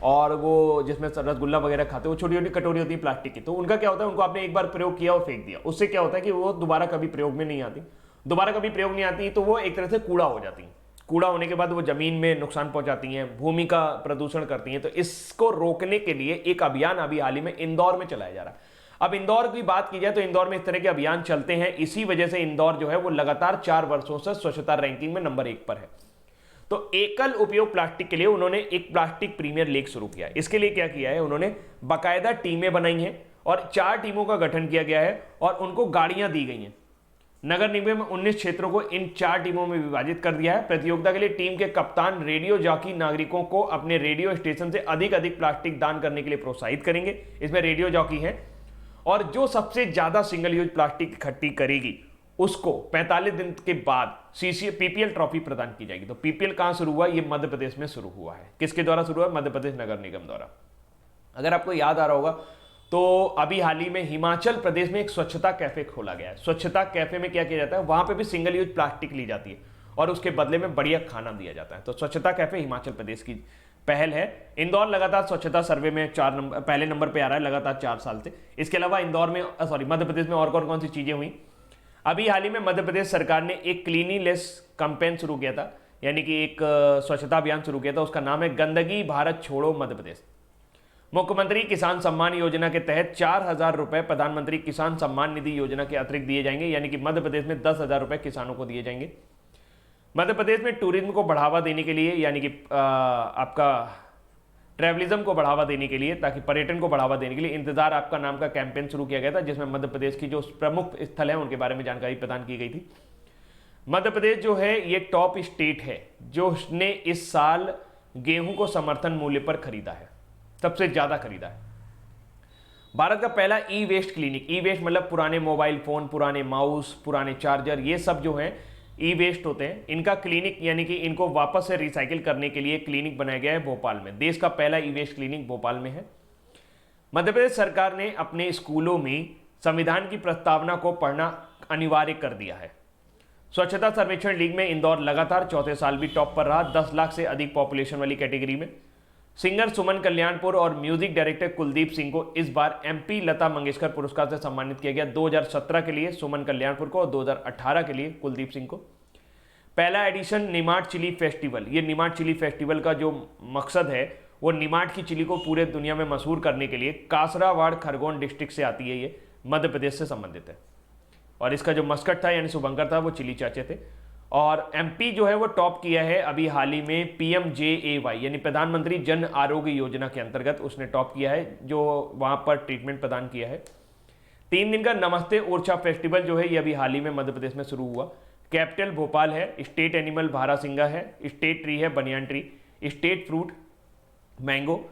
और वो जिसमें रसगुल्ला वगैरह खाते हो, छोटी छोटी कटोरी होती है प्लास्टिक की। तो उनका क्या होता है, उनको आपने एक बार प्रयोग किया और फेंक दिया, उससे क्या होता है कि वो दोबारा कभी प्रयोग में नहीं आती। दोबारा कभी प्रयोग नहीं आती तो वो एक तरह से कूड़ा हो जाती है। कूड़ा होने के बाद वो जमीन में नुकसान पहुंचाती हैं, भूमि का प्रदूषण करती हैं। तो इसको रोकने के लिए एक अभियान अभी हाल ही में इंदौर में चलाया जा रहा है। अब इंदौर की बात की जाए तो इंदौर में इस तरह के अभियान चलते हैं, इसी वजह से इंदौर जो है वो लगातार 4 वर्षों से स्वच्छता रैंकिंग में नंबर 1 पर है। तो एकल उपयोग प्लास्टिक के लिए उन्होंने एक प्लास्टिक प्रीमियर लीग शुरू किया है। इसके लिए क्या किया है, उन्होंने बाकायदा टीमें बनाई हैं और 4 टीमों का गठन किया गया है और उनको गाड़ियां दी गई हैं। नगर निगम में 19 क्षेत्रों को इन 4 टीमों में विभाजित कर दिया है। प्रतियोगिता के लिए टीम के कप्तान रेडियो जॉकी नागरिकों को अपने रेडियो स्टेशन से अधिक अधिक प्लास्टिक दान करने के लिए प्रोत्साहित करेंगे। इसमें रेडियो जॉकी हैं और जो सबसे ज्यादा सिंगल यूज प्लास्टिक इकट्ठी करेगी उसको 45 दिन के बाद पीपीएल ट्रॉफी प्रदान की जाएगी। तो पीपीएल कहां शुरू हुआ, ये मध्य प्रदेश में शुरू हुआ है। किसके द्वारा शुरू हुआ, मध्य प्रदेश नगर निगम द्वारा। अगर आपको याद आ रहा होगा तो अभी हाल ही में हिमाचल प्रदेश में एक स्वच्छता कैफे खोला गया है। स्वच्छता कैफे में क्या किया जाता है, वहां पे भी सिंगल यूज प्लास्टिक ली जाती है और उसके बदले में बढ़िया खाना दिया जाता है। तो स्वच्छता कैफे हिमाचल प्रदेश की पहल है। इंदौर लगातार स्वच्छता सर्वे में पहले नंबर पे आ रहा है लगातार 4 साल से। इसके अलावा इंदौर में मध्य प्रदेश में और कौन सी चीजें हुई, अभी हाल ही में मध्य प्रदेश सरकार ने एक क्लीनिनेस कैंपेन शुरू किया था, यानी कि एक स्वच्छता अभियान शुरू किया था। उसका नाम है गंदगी भारत छोड़ो मध्य प्रदेश। मुख्यमंत्री किसान सम्मान योजना के तहत 4,000 रुपए प्रधानमंत्री किसान सम्मान निधि योजना के अतिरिक्त दिए जाएंगे, यानी कि मध्य प्रदेश में 10,000 रुपए किसानों को दिए जाएंगे। मध्य प्रदेश में टूरिज्म को बढ़ावा देने के लिए, यानी कि आपका ट्रैवलिज्म को बढ़ावा देने के लिए, ताकि पर्यटन को बढ़ावा देने के लिए इंतजार आपका नाम का कैंपेन शुरू किया गया था, जिसमें मध्य प्रदेश की जो प्रमुख स्थल है उनके बारे में जानकारी प्रदान की गई थी। मध्य प्रदेश जो है ये टॉप स्टेट है जो उसने इस साल गेहूं को समर्थन मूल्य पर खरीदा है, सबसे ज्यादा खरीदा है। भारत का पहला ई वेस्ट क्लिनिक, ई वेस्ट मतलब पुराने मोबाइल फोन, पुराने माउस, पुराने चार्जर, ये सब जो है ई वेस्ट होते हैं, इनका क्लिनिक यानी कि इनको वापस से रिसाइकिल करने के लिए क्लिनिक बनाया गया है भोपाल में। देश का पहला ई वेस्ट क्लिनिक भोपाल में है। मध्य प्रदेश सरकार ने अपने स्कूलों में संविधान की प्रस्तावना को पढ़ना अनिवार्य कर दिया है। स्वच्छता सर्वेक्षण लीग में इंदौर लगातार चौथे साल भी टॉप पर रहा, 10 लाख से अधिक पॉपुलेशन वाली कैटेगरी में। सिंगर सुमन कल्याणपुर और म्यूजिक डायरेक्टर कुलदीप सिंह को इस बार एमपी लता मंगेशकर पुरस्कार से सम्मानित किया गया। 2017 के लिए सुमन कल्याणपुर को और 2018 के लिए कुलदीप सिंह को। पहला एडिशन निमाड़ चिली फेस्टिवल, ये निमाड़ चिली फेस्टिवल का जो मकसद है वो निमाड़ की चिली को पूरे दुनिया में मशहूर करने के लिए कासरावाड़ खरगोन डिस्ट्रिक्ट से आती है, ये मध्य प्रदेश से संबंधित है। और इसका जो मस्कट था यानी शुभंकर था वो चिली चाचे थे। और एमपी जो है वो टॉप किया है अभी हाल ही में PMJAY यानी प्रधानमंत्री जन आरोग्य योजना के अंतर्गत उसने टॉप किया है, जो वहां पर ट्रीटमेंट प्रदान किया है। 3 दिन का नमस्ते ओरछा फेस्टिवल जो है ये अभी हाल ही में मध्य प्रदेश में शुरू हुआ। कैपिटल भोपाल है, स्टेट एनिमल भारासिंगा है, स्टेट ट्री है banyan tree, state fruit mango.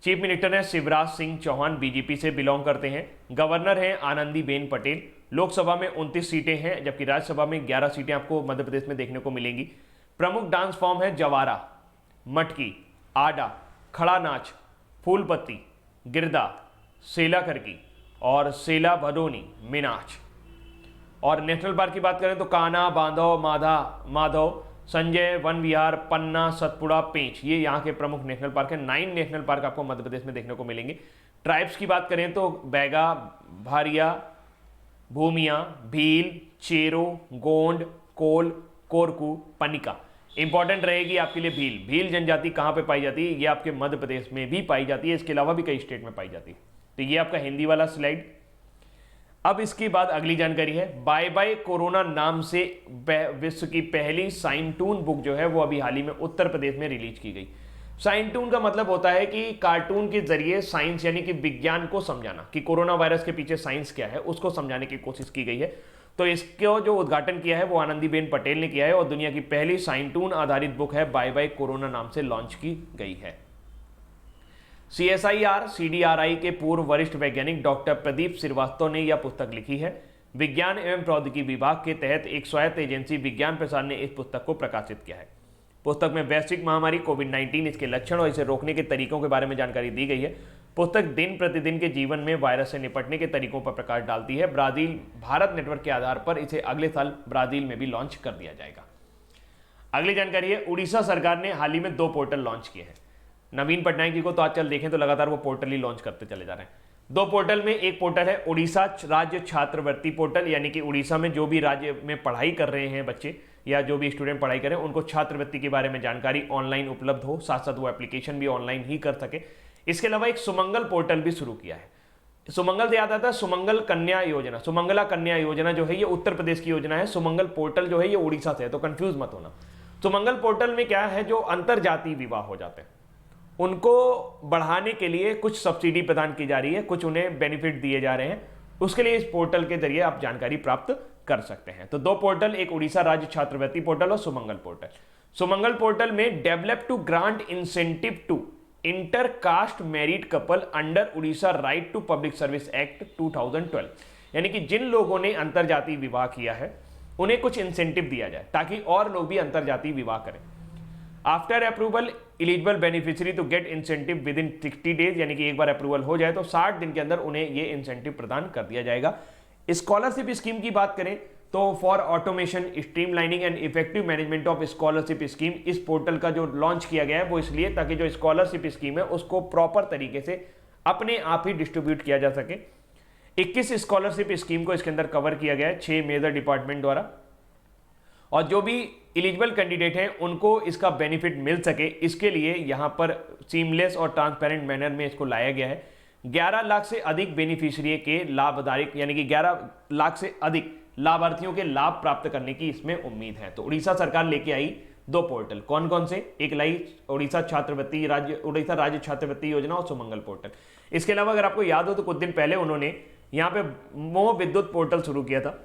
Chief minister हैं शिवराज सिंह चौहान, बीजेपी से बिलोंग करते हैं। गवर्नर हैं आनंदीबेन पटेल। लोकसभा में 29 सीटें हैं, जबकि राज्यसभा में 11 सीटें आपको मध्य प्रदेश में देखने को मिलेंगी। प्रमुख डांस फॉर्म है जवारा, मटकी, आडा, खड़ा नाच, फूलपत्ती, गिरदा, सेला करकी और सेला भदोनी मिनाच। और नेशनल पार्क की बात करें तो कान्हा, बांधव, माधव, संजय, वन विहार, पन्ना, सतपुड़ा, पेंच, ये यहाँ के प्रमुख नेशनल पार्क हैं। 9 नेशनल पार्क आपको मध्य प्रदेश में देखने को मिलेंगे। ट्राइब्स की बात करें तो बैगा, भारिया, भूमिया, भील, चेरो, गोंड, कोल, कोरकू, पनिका। इंपॉर्टेंट रहेगी आपके लिए भील। भील जनजाति कहाँ पे पाई जाती है, ये आपके मध्य प्रदेश में भी पाई जाती है, इसके अलावा भी कई स्टेट में पाई जाती है। तो ये आपका हिंदी वाला स्लाइड। अब इसके बाद अगली जानकारी है, बाय बाय कोरोना नाम से विश्व की पहली साइंटून बुक जो है वो अभी हाल ही में उत्तर प्रदेश में रिलीज की गई। साइंटून का मतलब होता है कि कार्टून के जरिए साइंस यानी कि विज्ञान को समझाना, कि कोरोना वायरस के पीछे साइंस क्या है उसको समझाने की कोशिश की गई है। तो इसको जो उद्घाटन किया है वो आनंदीबेन पटेल ने किया है और दुनिया की पहली साइंटून आधारित बुक है बाय बाय कोरोना नाम से लॉन्च की गई है। CSIR CDRI के पूर्व वरिष्ठ वैज्ञानिक डॉक्टर प्रदीप श्रीवास्तव ने यह पुस्तक लिखी है। विज्ञान एवं प्रौद्योगिकी विभाग के तहत एक स्वायत्त एजेंसी विज्ञान प्रसार ने इस पुस्तक को प्रकाशित किया है। पुस्तक में वैश्विक महामारी कोविड-19, इसके लक्षण और इसे रोकने के तरीकों के बारे में जानकारी दी गई है। पुस्तक दिन प्रतिदिन के जीवन में वायरस से निपटने के तरीकों पर प्रकाश डालती है। ब्राजील भारत नेटवर्क के आधार पर इसे अगले साल ब्राजील में भी लॉन्च कर दिया जाएगा। अगली जानकारी है, उड़ीसा सरकार ने हाल ही में 2 पोर्टल लॉन्च किए हैं। नवीन पटनायक जी को तो आजकल देखें तो लगातार वो पोर्टल ही लॉन्च करते चले जा रहे हैं। 2 पोर्टल में एक पोर्टल है उड़ीसा राज्य छात्रवृत्ति पोर्टल, यानी कि उड़ीसा में जो भी राज्य में पढ़ाई कर रहे हैं बच्चे या जो भी स्टूडेंट पढ़ाई करें उनको छात्रवृत्ति के बारे में जानकारी ऑनलाइन उपलब्ध हो, साथ साथ वो एप्लीकेशन भी ऑनलाइन ही कर सके। इसके अलावा एक सुमंगल पोर्टल भी शुरू किया है। सुमंगल से याद आता है सुमंगल कन्या योजना, सुमंगला कन्या योजना जो है ये उत्तर प्रदेश की योजना है। सुमंगल पोर्टल जो है ये उड़ीसा से है, तो कंफ्यूज मत होना। सुमंगल पोर्टल में क्या है, जो अंतरजातीय विवाह हो जाते हैं उनको बढ़ाने के लिए कुछ सब्सिडी प्रदान की जा रही है, कुछ उन्हें बेनिफिट दिए जा रहे हैं, उसके लिए इस पोर्टल के जरिए आप जानकारी प्राप्त कर सकते हैं। तो दो पोर्टल, एक उड़ीसा राज्य छात्रवृत्ति पोर्टल और सुमंगल पोर्टल। सुमंगल पोर्टल में develop to grant incentive to inter caste married couple under Orissa right to public service act 2012, यानी कि जिन लोगों ने अंतरजातीय विवाह किया है उन्हें कुछ इंसेंटिव दिया जाए ताकि और लोग भी अंतरजातीय विवाह करें। After approval eligible beneficiary to get incentive within 60 days, यानी कि एक बार अप्रूवल हो जाए तो 60 दिन के अंदर उन्हें ये इंसेंटिव प्रदान कर दिया जाएगा। स्कॉलरशिप स्कीम की बात करें तो for automation, streamlining and effective management of scholarship scheme, इस पोर्टल का जो लॉन्च किया गया है वो इसलिए ताकि जो स्कॉलरशिप स्कीम है उसको प्रॉपर तरीके से अपने आप ही डिस्ट्रीब्यूट किया जा सके। 21 स्कॉलरशिप स्कीम को इसके अंदर कवर किया गया है 6 मेजर डिपार्टमेंट द्वारा, और जो भी एलिजिबल कैंडिडेट हैं उनको इसका बेनिफिट मिल सके इसके लिए यहां पर सीमलेस और ट्रांसपेरेंट मैनर में इसको लाया गया है। 11 लाख से अधिक बेनिफिशियरी के लाभधारक, यानी कि 11 लाख से अधिक लाभार्थियों के लाभ प्राप्त करने की इसमें उम्मीद है। तो उड़ीसा सरकार लेके आई 2 पोर्टल, कौन कौन से, एक लाई उड़ीसा राज्य छात्रवृत्ति योजना और सुमंगल पोर्टल। इसके अलावा अगर आपको याद हो तो कुछ दिन पहले उन्होंने यहाँ पे मोह विद्युत पोर्टल शुरू किया था।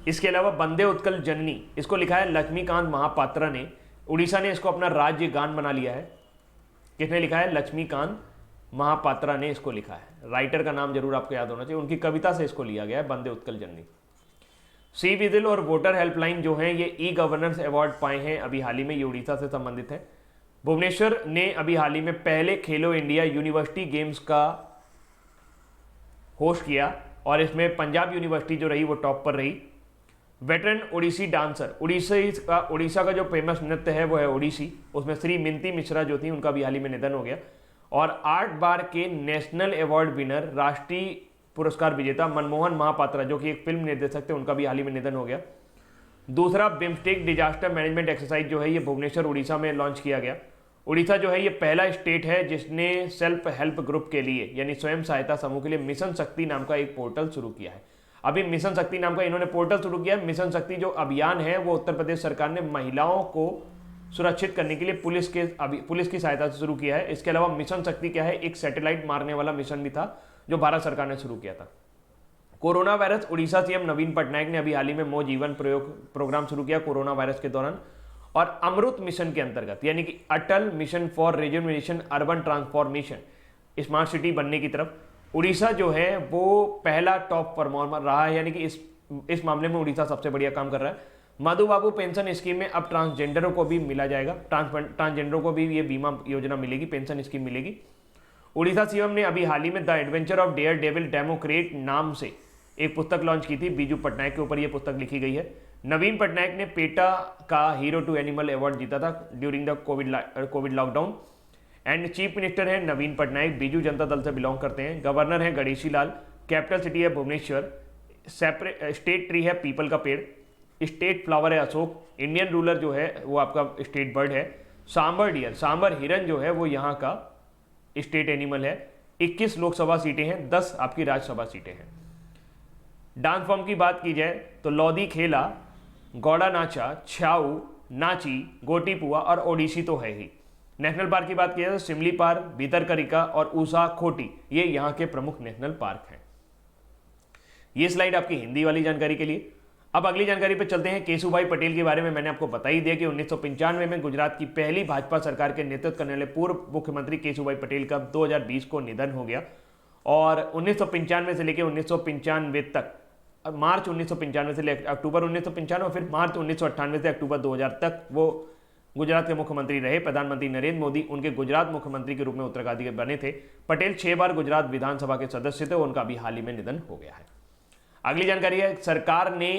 इसके अलावा वंदे उत्कल जननी, इसको लिखा है लक्ष्मीकांत महापात्रा ने, उड़ीसा ने इसको अपना राज्य गान बना लिया है। किसने लिखा है? लक्ष्मीकांत महापात्रा ने इसको लिखा है। राइटर का नाम जरूर आपको याद होना चाहिए, उनकी कविता से इसको लिया गया है, वंदे उत्कल जननी। सी विजिल और वोटर हेल्पलाइन जो है ये ई गवर्नेंस अवार्ड पाए हैं अभी हाल ही में, ये उड़ीसा से संबंधित है। भुवनेश्वर ने अभी हाल ही में पहले खेलो इंडिया यूनिवर्सिटी गेम्स का होस्ट किया और इसमें पंजाब यूनिवर्सिटी जो रही वो टॉप पर रही। वेटरन ओडिसी डांसर, उड़ीसा का जो फेमस नृत्य है वो है ओडिसी, उसमें श्री मिंती मिश्रा जो थी उनका भी हाल ही में निधन हो गया। और 8 बार के नेशनल अवार्ड विनर, राष्ट्रीय पुरस्कार विजेता मनमोहन महापात्रा जो कि एक फिल्म निर्देशक थे, उनका भी हाल ही में निधन हो गया। दूसरा बिम्स्टेक डिजास्टर मैनेजमेंट एक्सरसाइज जो है ये भुवनेश्वर उड़ीसा में लॉन्च किया गया। उड़ीसा जो है ये पहला स्टेट है जिसने सेल्फ हेल्प ग्रुप के लिए यानी स्वयं सहायता समूह के लिए मिशन शक्ति नाम का एक पोर्टल शुरू किया है। अभी मिशन शक्ति नाम का इन्होंने पोर्टल शुरू किया। मिशन शक्ति जो अभियान है वो उत्तर प्रदेश सरकार ने महिलाओं को सुरक्षित करने के लिए पुलिस की सहायता से शुरू किया है। इसके अलावा मिशन शक्ति क्या है, एक सैटेलाइट मारने वाला मिशन भी था जो भारत सरकार ने शुरू किया था। कोरोना वायरस, उड़ीसा सीएम नवीन पटनायक ने अभी हाल ही में मो जीवन प्रोग्राम शुरू किया कोरोना वायरस के दौरान। और अमृत मिशन के अंतर्गत यानी कि Atal mission for rejuvenation urban transformation, smart city बनने की तरफ उड़ीसा जो है वो पहला टॉप परफॉर्मर रहा है, यानी कि इस मामले में उड़ीसा सबसे बढ़िया काम कर रहा है। मधु बाबू पेंशन स्कीम में अब ट्रांसजेंडरों को भी मिला जाएगा, ट्रांसजेंडरों को भी ये बीमा योजना मिलेगी, पेंशन स्कीम मिलेगी। उड़ीसा सीएम ने अभी हाल ही में the adventure of daredevil democrat नाम से एक पुस्तक लॉन्च की थी, बीजू पटनायक के ऊपर यह पुस्तक लिखी गई है। नवीन पटनायक ने पेटा का हीरो टू एनिमल अवार्ड जीता था during the Covid lockdown. And chief minister है नवीन पटनायक, बीजू जनता दल से बिलोंग करते हैं। गवर्नर है गणेशी लाल, कैपिटल सिटी है भुवनेश्वर, स्टेट ट्री है पीपल का पेड़, स्टेट फ्लावर है अशोक, इंडियन रूलर जो है वो आपका स्टेट बर्ड है सांबर डियर, सांबर हिरन जो है वो यहाँ का स्टेट एनिमल है। 21 लोकसभा सीटें हैं, 10 आपकी राज्यसभा सीटें हैं। डांस फॉर्म की बात की जाए तो लौदी खेला, गौड़ा नाचा, छाऊ, नाची, गोटी पुआ और ओडिसी तो है ही। नेशनल पार्क की बात की जाए तो सिमली पार्क, भीतरकनिका और ऊषा खोटी ये यहाँ के प्रमुख नेशनल पार्क हैं। ये स्लाइड आपकी हिंदी वाली जानकारी के लिए। अब अगली जानकारी पर चलते हैं। केशुभाई पटेल के बारे में मैंने आपको बता ही दिया कि 1995 में गुजरात की पहली भाजपा सरकार के नेतृत्व करने वाले पूर्व मुख्यमंत्री केशुभाई पटेल का 2020 को निधन हो गया। और 1995 से लेकर 1995 तक, मार्च 1995 से लेकर अक्टूबर 1995 और फिर मार्च 1998 से अक्टूबर 2000 तक वो गुजरात के मुख्यमंत्री रहे। प्रधानमंत्री नरेंद्र मोदी उनके गुजरात मुख्यमंत्री के रूप में उत्तराधिकारी बने थे। पटेल 6 बार गुजरात विधानसभा के सदस्य थे, उनका भी हाल ही में निधन हो गया है। अगली जानकारी है, सरकार ने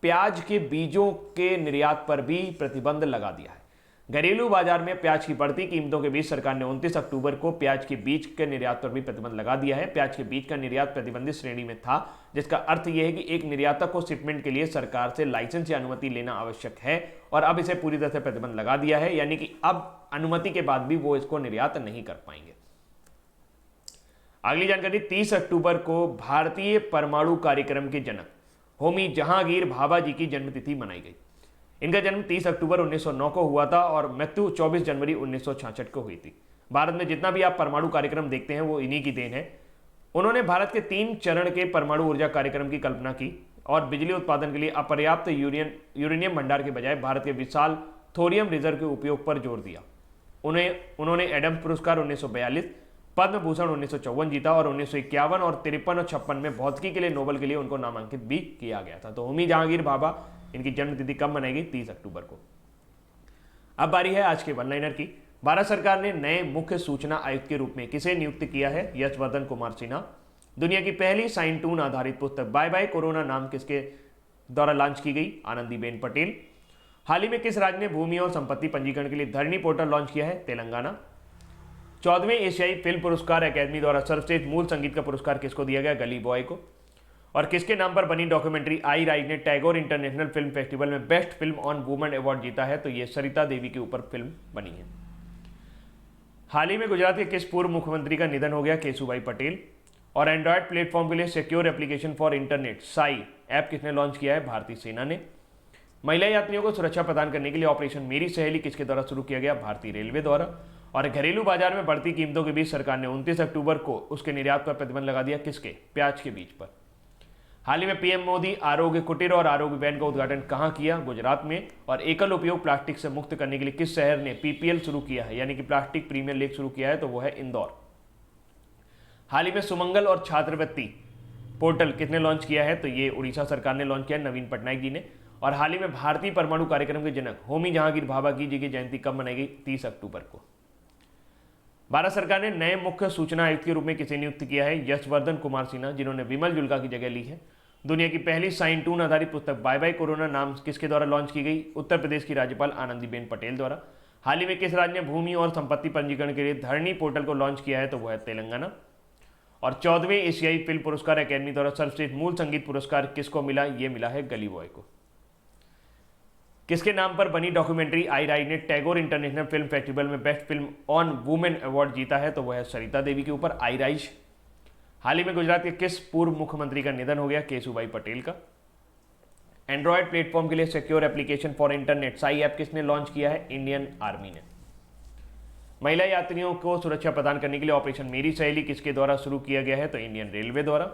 प्याज के बीजों के निर्यात पर भी प्रतिबंध लगा दिया है। घरेलू बाजार में प्याज की बढ़ती कीमतों के बीच सरकार ने 29 अक्टूबर को प्याज के बीज के निर्यात पर भी प्रतिबंध लगा दिया है। प्याज के बीज का निर्यात प्रतिबंधित श्रेणी में था, जिसका अर्थ यह है कि एक निर्यातक को शिपमेंट के लिए सरकार से लाइसेंस या अनुमति लेना आवश्यक है, और अब इसे पूरी तरह से प्रतिबंध लगा दिया है, यानी कि अब अनुमति के बाद भी वो इसको निर्यात नहीं कर पाएंगे। अगली जानकारी, 30 अक्टूबर को भारतीय परमाणु कार्यक्रम के जनक होमी जहांगीर भाभा जी की जन्मतिथि मनाई गई। इनका जन्म 30 अक्टूबर 1909 को हुआ था और मृत्यु 24 जनवरी 1966 को हुई थी। भारत में जितना भी आप परमाणु कार्यक्रम देखते हैं वो इन्हीं की देन है। उन्होंने भारत के 3 चरण के परमाणु ऊर्जा कार्यक्रम की कल्पना की और बिजली उत्पादन के लिए अपर्याप्त यूरेनियम भंडार के बजाय भारत के विशाल थोरियम रिजर्व के उपयोग पर जोर दिया। उन्होंने एडम्स पुरस्कार 1942, पद्म भूषण 1954 जीता और 1951 और 53 और 56 में भौतिकी के लिए नोबेल के लिए उनको नामांकित भी किया गया था। तो होमी जहांगीर भाभा, इनकी जन्मतिथि कब मनाएगी? 30 अक्टूबर को। अब बारी है आज के वन लाइनर की। भारत सरकार ने नए मुख्य सूचना आयुक्त के रूप में किसे नियुक्त किया है? यशवर्धन कुमार सिन्हा। दुनिया की पहली साइन टून आधारित पुस्तक बाय बाय कोरोना नाम किसके द्वारा लॉन्च की गई? आनंदीबेन पटेल। हाल ही में किस राज्य ने भूमि और संपत्ति पंजीकरण के लिए धरणी पोर्टल लॉन्च किया है? तेलंगाना। 14वें एशियाई फिल्म पुरस्कार अकादमी द्वारा सर्वश्रेष्ठ मूल संगीत का पुरस्कार किसको दिया गया? गली बॉय को। और किसके नाम पर बनी डॉक्यूमेंट्री आई राइज ने टैगोर इंटरनेशनल फिल्म फेस्टिवल में best film on women award जीता है? तो ये सरिता देवी के ऊपर फिल्म बनी है। हाल ही में गुजरात के किस पूर्व मुख्यमंत्री का निधन हो गया? केशुभाई पटेल। और एंड्रॉयड प्लेटफॉर्म के लिए secure application for internet Sai app किसने लॉन्च किया है? भारतीय सेना ने। महिला यात्रियों को सुरक्षा प्रदान करने के लिए ऑपरेशन मेरी सहेली किसके द्वारा शुरू किया गया? भारतीय रेलवे द्वारा। और घरेलू बाजार में बढ़ती कीमतों के बीच सरकार ने 29 अक्टूबर को उसके निर्यात पर प्रतिबंध लगा दिया। किसके? प्याज के बीज पर। हाल ही में पीएम मोदी आरोग्य कुटीर और आरोग्य वैन का उद्घाटन कहां किया? गुजरात में। और एकल उपयोग प्लास्टिक से मुक्त करने के लिए किस शहर ने पीपीएल शुरू किया है, यानी कि प्लास्टिक प्रीमियर लीग शुरू किया है? तो वो है इंदौर। हाल ही में सुमंगल और छात्रवृत्ति पोर्टल किसने लॉन्च किया है? तो ये उड़ीसा सरकार ने लॉन्च किया, नवीन पटनायक जी ने। और हाल ही में भारतीय परमाणु कार्यक्रम के जनक होमी जहांगीर भाभा की जी की जयंती कब मनाई गई? 30 अक्टूबर को। भारत सरकार ने नए मुख्य सूचना आयुक्त के रूप में किसे नियुक्त किया है? यशवर्धन कुमार सिन्हा, जिन्होंने विमल जुल्का की जगह ली है। दुनिया की पहली साइन टून आधारित पुस्तक बाय बाय कोरोना नाम किसके द्वारा लॉन्च की गई? उत्तर प्रदेश की राज्यपाल आनंदीबेन पटेल द्वारा। हाल ही में किस राज्य ने भूमि और संपत्ति पंजीकरण के लिए धरणी पोर्टल को लॉन्च किया है? तो वह है तेलंगाना। और 14वें एशियाई फिल्म पुरस्कार अकादमी द्वारा सर्वश्रेष्ठ मूल संगीत पुरस्कार किसको मिला? ये मिला है गली बॉय को। किसके नाम पर बनी डॉक्यूमेंट्री आई राइज ने टैगोर इंटरनेशनल फिल्म फेस्टिवल में best film on women award जीता है? तो वह है सरिता देवी के ऊपर, आई राइज। हाल ही में गुजरात के किस पूर्व मुख्यमंत्री का निधन हो गया? केशुभाई पटेल का। एंड्रॉयड प्लेटफॉर्म के लिए secure application for internet Sai app किसने लॉन्च किया है? इंडियन आर्मी ने। महिला यात्रियों को सुरक्षा प्रदान करने के लिए ऑपरेशन मेरी सहेली किसके द्वारा शुरू किया गया है? तो इंडियन रेलवे द्वारा।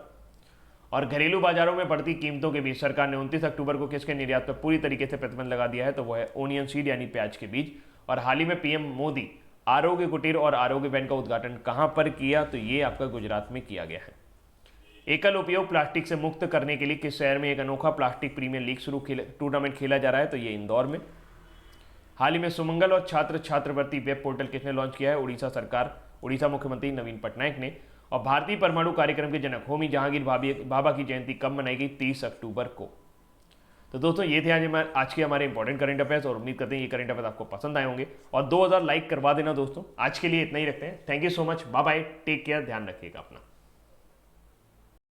और घरेलू बाजारों में बढ़ती कीमतों के बीच सरकार ने 29 अक्टूबर को किसके निर्यात पर पूरी तरीके से प्रतिबंध लगा दिया है? तो वह है ओनियन सीड यानी प्याज के बीज। और हाल ही में पीएम मोदी आरोग्य कुटीर और आरोग्य वैन का उद्घाटन कहां पर किया? तो ये आपका गुजरात में किया गया है। एकल उपयोग प्लास्टिक से मुक्त करने के लिए किस शहर में एक अनोखा प्लास्टिक प्रीमियर लीग टूर्नामेंट खेला जा रहा है? तो ये इंदौर में। हाल ही में सुमंगल और छात्रवृत्ति वेब पोर्टल किसने लॉन्च किया है? उड़ीसा सरकार, उड़ीसा मुख्यमंत्री नवीन पटनायक ने। और भारतीय परमाणु कार्यक्रम के जनक होमी जहांगीर भाभा की जयंती कब मनाएगी? 30 अक्टूबर को। तो दोस्तों ये थे आज के हमारे इंपॉर्टेंट करंट अफेयर्स और उम्मीद करते हैं ये करंट अफेयर्स आपको पसंद आए होंगे और 2000 लाइक करवा देना दोस्तों। आज के लिए इतना ही रखते हैं। Thank you so much, bye bye, take care, ध्यान रखिएगा अपना।